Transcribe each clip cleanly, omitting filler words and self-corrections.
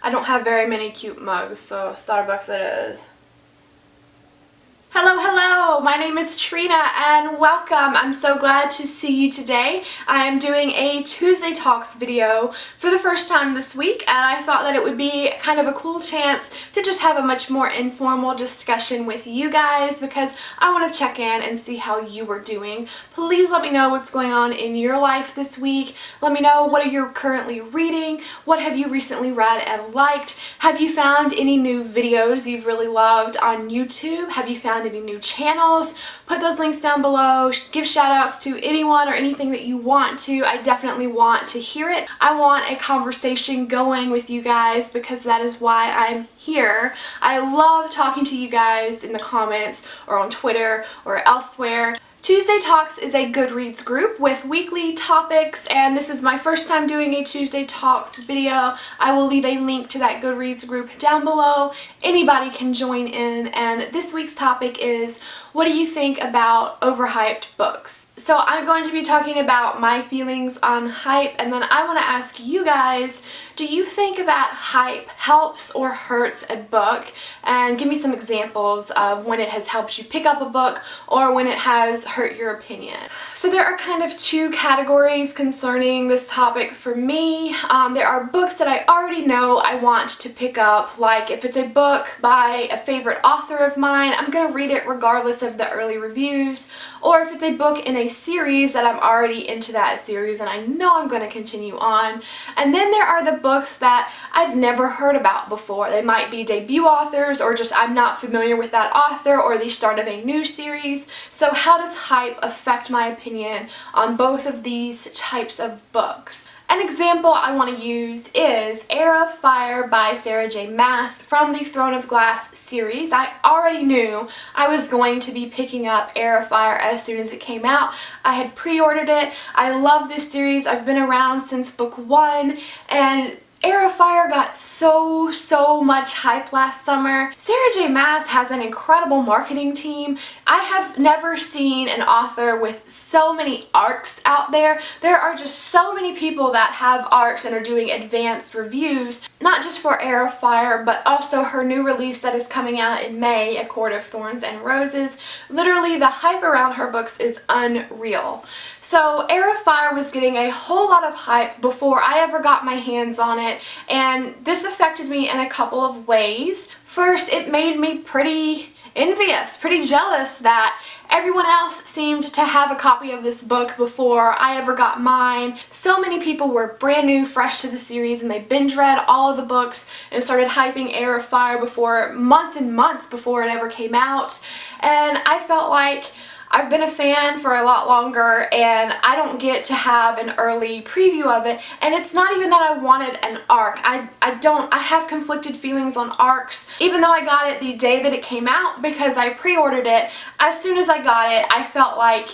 I don't have very many cute mugs, so Starbucks it is. Hello, hello! My name is Trina and welcome. I'm so glad to see you today. I am doing a Tuesday Talks video for the first time this week, and I thought that it would be kind of a cool chance to just have a much more informal discussion with you guys because I want to check in and see how you were doing. Please let me know what's going on in your life this week. Let me know what are you currently reading, what have you recently read and liked, have you found any new videos you've really loved on YouTube, have you found any new channels. Put those links down below. Give shout outs to anyone or anything that you want to. I definitely want to hear it. I want a conversation going with you guys because that is why I'm here. I love talking to you guys in the comments or on Twitter or elsewhere. Tuesday Talks is a Goodreads group with weekly topics, and this is my first time doing a Tuesday Talks video. I will leave a link to that Goodreads group down below. Anybody can join in, and this week's topic is, what do you think about overhyped books? So I'm going to be talking about my feelings on hype, and then I want to ask you guys, do you think that hype helps or hurts a book? And give me some examples of when it has helped you pick up a book or when it has hurt your opinion. So there are kind of two categories concerning this topic for me. There are books that I already know I want to pick up, like if it's a book by a favorite author of mine, I'm going to read it regardless of the early reviews, or if it's a book in a series that I'm already into that series and I know I'm going to continue on. And then there are the books that I've never heard about before. They might be debut authors or just I'm not familiar with that author or the start of a new series. So how does hype affect my opinion on both of these types of books? An example I want to use is Heir of Fire by Sarah J. Maas from the Throne of Glass series. I already knew I was going to be picking up Heir of Fire as soon as it came out. I had pre-ordered it. I love this series. I've been around since book 1, and Heir of Fire got so much hype last summer. Sarah J. Maas has an incredible marketing team. I have never seen an author with so many arcs out there. There are just so many people that have arcs and are doing advanced reviews, not just for Heir of Fire, but also her new release that is coming out in May, A Court of Thorns and Roses. Literally, the hype around her books is unreal. So Heir of Fire was getting a whole lot of hype before I ever got my hands on it, and this affected me in a couple of ways. First, it made me pretty envious, pretty jealous that everyone else seemed to have a copy of this book before I ever got mine. So many people were brand new, fresh to the series, and they binge read all of the books and started hyping Heir of Fire before months and months before it ever came out. And I felt like I've been a fan for a lot longer and I don't get to have an early preview of it, and it's not even that I wanted an arc. I have conflicted feelings on arcs, even though I got it the day that it came out because I pre-ordered it. As soon as I got it, I felt like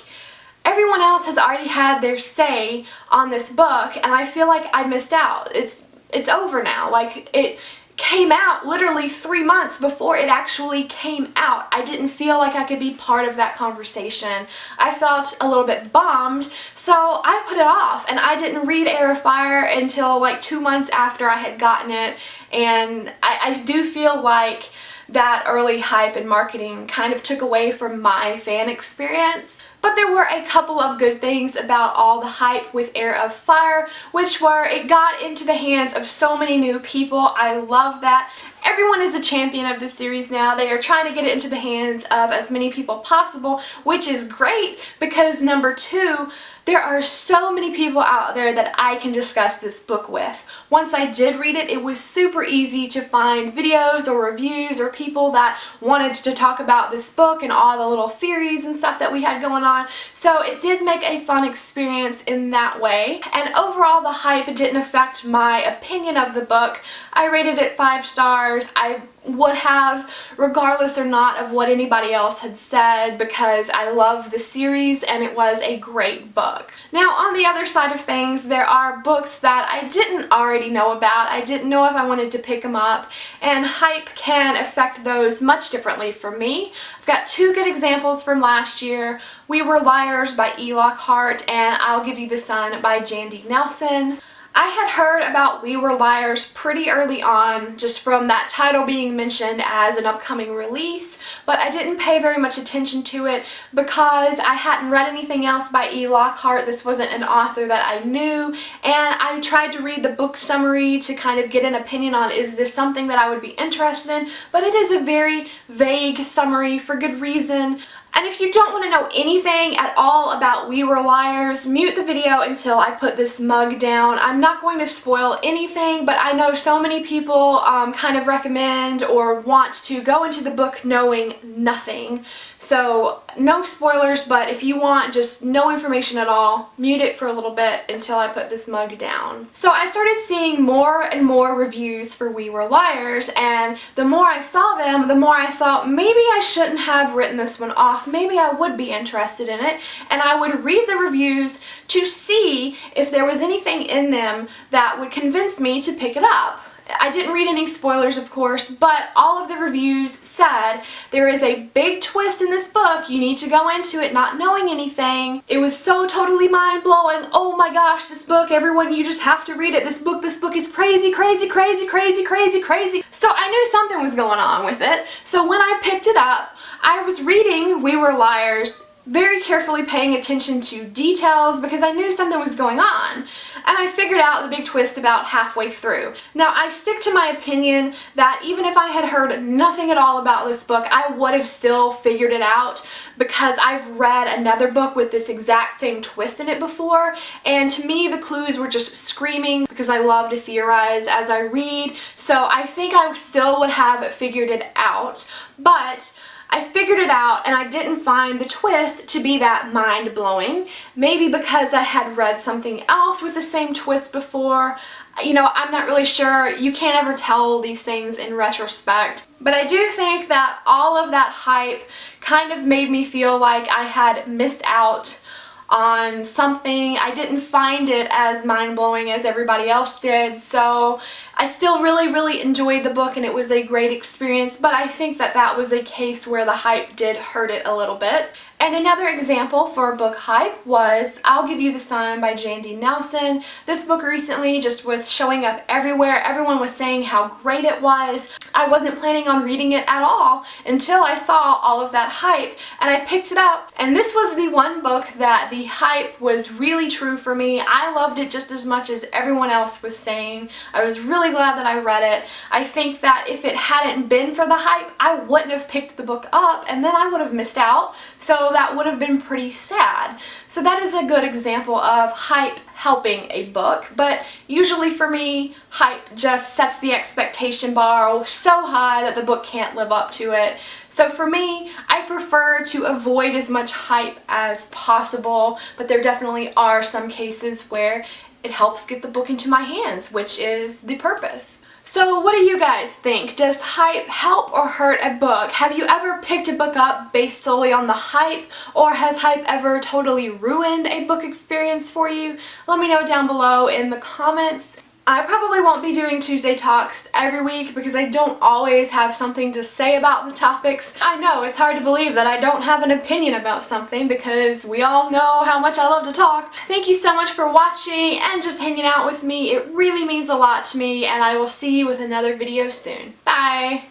everyone else has already had their say on this book and I feel like I missed out. It's over now. Like, it came out literally 3 months before it actually came out. I didn't feel like I could be part of that conversation. I felt a little bit bummed, so I put it off and I didn't read Heir of Fire until like 2 months after I had gotten it, and I do feel like that early hype and marketing kind of took away from my fan experience. But there were a couple of good things about all the hype with Heir of Fire, which were it got into the hands of so many new people. I love that. Everyone is a champion of this series now. They are trying to get it into the hands of as many people possible, which is great because number 2, there are so many people out there that I can discuss this book with. Once I did read it, it was super easy to find videos or reviews or people that wanted to talk about this book and all the little theories and stuff that we had going on. So it did make a fun experience in that way. And overall, the hype didn't affect my opinion of the book. I rated it 5 stars. I would have, regardless or not of what anybody else had said, because I love the series and it was a great book. Now, on the other side of things, there are books that I didn't already know about. I didn't know if I wanted to pick them up, and hype can affect those much differently for me. I've got 2 good examples from last year. We Were Liars by E. Lockhart and I'll Give You the Sun by Jandy Nelson. I had heard about We Were Liars pretty early on, just from that title being mentioned as an upcoming release, but I didn't pay very much attention to it because I hadn't read anything else by E. Lockhart. This wasn't an author that I knew, and I tried to read the book summary to kind of get an opinion on, is this something that I would be interested in, but it is a very vague summary for good reason. And if you don't want to know anything at all about We Were Liars, mute the video until I put this mug down. I'm not going to spoil anything, but I know so many people kind of recommend or want to go into the book knowing nothing. So no spoilers, but if you want just no information at all, mute it for a little bit until I put this mug down. So I started seeing more and more reviews for We Were Liars, and the more I saw them, the more I thought maybe I shouldn't have written this one off. Maybe I would be interested in it, and I would read the reviews to see if there was anything in them that would convince me to pick it up. I didn't read any spoilers, of course, but all of the reviews said there is a big twist in this book. You need to go into it not knowing anything. It was so totally mind-blowing. Oh my gosh, this book, everyone, you just have to read it. This book is crazy, crazy, crazy, crazy, crazy, crazy. So I knew something was going on with it. So when I picked it up, I was reading We Were Liars, very carefully paying attention to details because I knew something was going on. And I figured out the big twist about halfway through. Now, I stick to my opinion that even if I had heard nothing at all about this book, I would have still figured it out because I've read another book with this exact same twist in it before, and to me the clues were just screaming because I love to theorize as I read, so I think I still would have figured it out, but I figured it out and I didn't find the twist to be that mind-blowing. Maybe because I had read something else with the same twist before. You know, I'm not really sure. You can't ever tell these things in retrospect. But I do think that all of that hype kind of made me feel like I had missed out on something. I didn't find it as mind-blowing as everybody else did, so I still really enjoyed the book and it was a great experience, but I think that that was a case where the hype did hurt it a little bit. And another example for book hype was I'll Give You the Sun by Jandy Nelson. This book recently just was showing up everywhere. Everyone was saying how great it was. I wasn't planning on reading it at all until I saw all of that hype, and I picked it up. And this was the one book that the hype was really true for me. I loved it just as much as everyone else was saying. I was really glad that I read it. I think that if it hadn't been for the hype, I wouldn't have picked the book up, and then I would have missed out. So that would have been pretty sad. So that is a good example of hype helping a book, but usually for me, hype just sets the expectation bar so high that the book can't live up to it. So for me, I prefer to avoid as much hype as possible, but there definitely are some cases where it helps get the book into my hands, which is the purpose. So what do you guys think? Does hype help or hurt a book? Have you ever picked a book up based solely on the hype, or has hype ever totally ruined a book experience for you? Let me know down below in the comments. I probably won't be doing Tuesday Talks every week because I don't always have something to say about the topics. I know, it's hard to believe that I don't have an opinion about something because we all know how much I love to talk. Thank you so much for watching and just hanging out with me. It really means a lot to me, and I will see you with another video soon. Bye!